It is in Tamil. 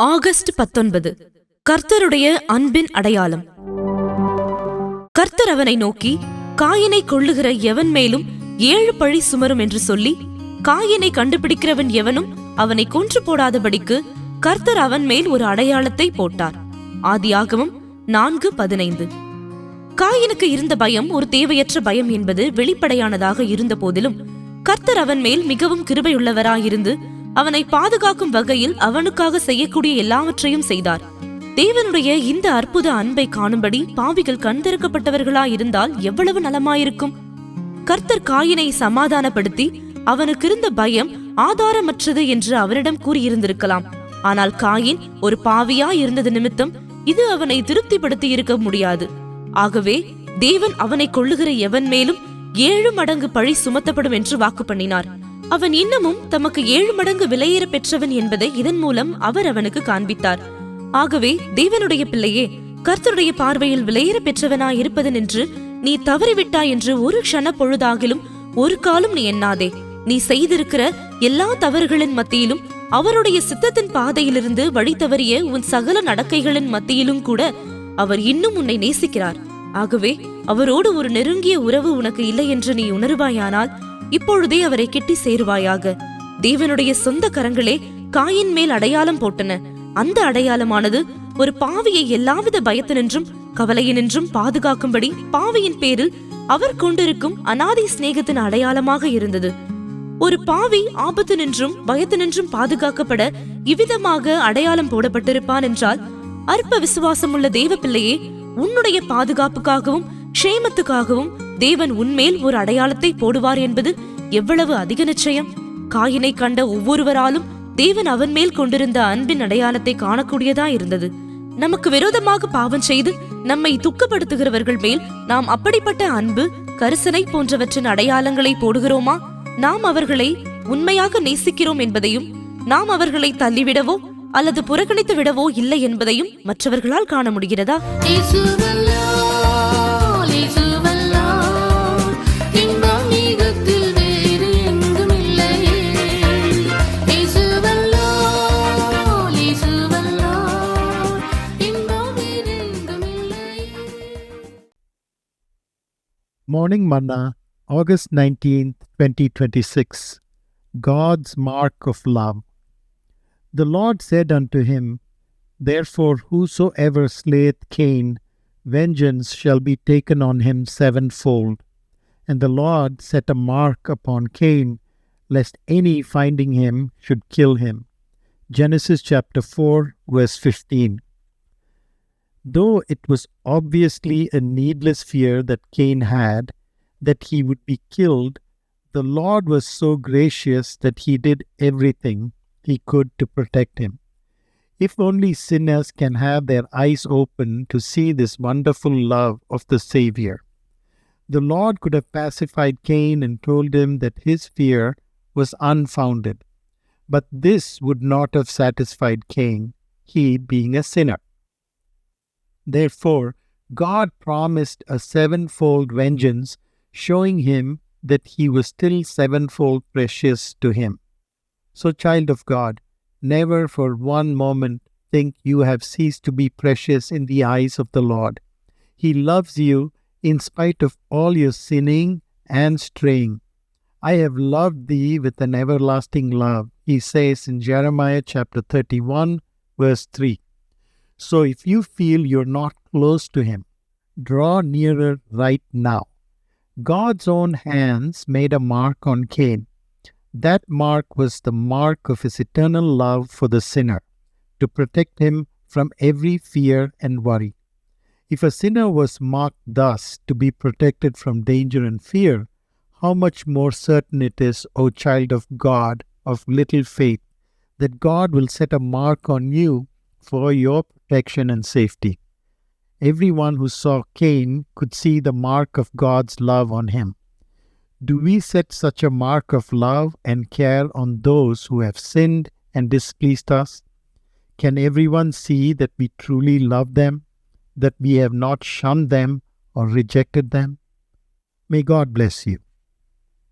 ஆகஸ்ட் 19. கர்த்தருடைய அன்பின் அடையாளம். கர்த்தர் அவனை நோக்கி, காயினை கொள்ளுகிற எவன் மேலும் 7 பழி சுமரும் என்று சொல்லி, காயினை கண்டுபிடிக்கிறவன் எவனும் அவனை கொன்று போடாதபடிக்கு கர்த்தர் அவன் மேல் ஒரு அடையாளத்தை போட்டார். ஆதியாகமம் 4:15. காயினுக்கு இருந்த பயம் ஒரு தேவையற்ற பயம் என்பது வெளிப்படையானதாக இருந்த போதிலும், கர்த்தர் அவன் மேல் மிகவும் கிருபையுள்ளவராயிருந்து அவனை பாதுகாக்கும் வகையில் அவனுக்காக செய்யக்கூடிய எல்லாவற்றையும் செய்தார். தேவனுடைய இந்த அற்புத அன்பை காணும்படி பாவிகள் கண் திறக்கப்பட்டவர்களாயிருந்தால் எவ்வளவு நலமாயிருக்கும். கர்த்தர் காயினை சமாதானப்படுத்தி அவனுக்கு இருந்த பயம் ஆதாரமற்றது என்று அவனிடம் கூறியிருந்திருக்கலாம். ஆனால் காயின் ஒரு பாவியா இருந்தது நிமித்தம் இது அவனை திருப்திப்படுத்தி இருக்க முடியாது. ஆகவே தேவன் அவனை கொள்ளுகிற எவன் மேலும் 7 மடங்கு பழி சுமத்தப்படும் என்று வாக்கு பண்ணினார். அவன் இன்னமும் தமக்கு 7 மடங்கு விலையேற பெற்றவன் என்பதை இதன் மூலம் அவர் அவனுக்கு காண்பித்தார். ஆகவே தேவனுடைய பிள்ளையே, கர்த்தருடைய பார்வையில் விலையேற பெற்றவனாயிருப்பது நின்று நீ தவறிவிட்டாய் என்று ஒரு க்ஷண பொழுதாகிலும் ஒரு காலம் நீ எண்ணாதே. நீ செய்திருக்கிற எல்லா தவறுகளின் மத்தியிலும் அவருடைய சித்தத்தின் பாதையிலிருந்து வழி தவறிய உன் சகல நடக்கைகளின் மத்தியிலும் கூட அவர் இன்னும் உன்னை நேசிக்கிறார். ஆகவே அவரோடு ஒரு நெருங்கிய உறவு உனக்கு இல்லை என்று நீ உணர்வாயானால் இப்பொழுதே அவரை கிட்டி சேருவாயாக. தேவனுடைய சொந்த கரங்களே காயின் மேல் அடையாளம் போட்டன. அந்த அடையாளமானது ஒரு பாவியை எல்லாவித பயத்தினின்றும் கவலையினின்றும் பாதுகாக்கும்படி பாவியின் பேரில் அவர் கொண்டிருக்கும் அநாதி சிநேகத்தின் அடையாளமாக இருந்தது. ஒரு பாவி ஆபத்து நின்றும் பயத்தினின்றும் பாதுகாக்கப்பட இவ்விதமாக அடையாளம் போடப்பட்டிருப்பான் என்றால், அற்ப விசுவாசமுள்ள தேவ பிள்ளையே, உன்னுடைய பாதுகாப்புக்காகவும் க்ஷேமத்துக்காகவும் தேவன் உன்மேல் ஒரு அடையாளத்தை போடுவார் என்பது எவ்வளவு அதிக நிச்சயம். காயினை கண்ட ஒவ்வொருவராலும் தேவன் அவன் மேல் கொண்டிருந்த அன்பின் அடையாளத்தை காணக்கூடியதா இருந்தது. நமக்கு விரோதமாக பாவம் செய்து நம்மை துக்கப்படுத்துகிறவர்கள் மேல் நாம் அப்படிப்பட்ட அன்பு, கரிசனை போன்றவற்றின் அடையாளங்களை போடுகிறோமா? நாம் அவர்களை உண்மையாக நேசிக்கிறோம் என்பதையும், நாம் அவர்களை தள்ளிவிடவோ அல்லது புறக்கணித்து விடவோ இல்லை என்பதையும் மற்றவர்களால் காண முடிகிறதா? Morning Manna, August 19th, 2026. God's mark of love. The Lord said unto him, Therefore whosoever slayeth Cain, vengeance shall be taken on him 7-fold. And the Lord set a mark upon Cain, lest any finding him should kill him. Genesis chapter 4, verse 15. Though it was obviously a needless fear that Cain had, that he would be killed, the Lord was so gracious that he did everything he could to protect him. If only sinners can have their eyes open to see this wonderful love of the Savior. The Lord could have pacified Cain and told him that his fear was unfounded. But this would not have satisfied Cain, he being a sinner. Therefore, God promised a 7-fold vengeance, showing him that he was still 7-fold precious to him. So, child of God, never for one moment think you have ceased to be precious in the eyes of the Lord. He loves you in spite of all your sinning and straying. I have loved thee with an everlasting love, he says in Jeremiah chapter 31, verse 3. So if you feel you're not close to him, draw nearer right now. God's own hands made a mark on Cain. That mark was the mark of his eternal love for the sinner, to protect him from every fear and worry. If a sinner was marked thus to be protected from danger and fear, how much more certain it is, O child of God of little faith, that God will set a mark on you for your protection and safety. Everyone who saw Cain could see the mark of God's love on him. Do we set such a mark of love and care on those who have sinned and displeased us? Can everyone see that we truly love them, that we have not shunned them or rejected them? May God bless you.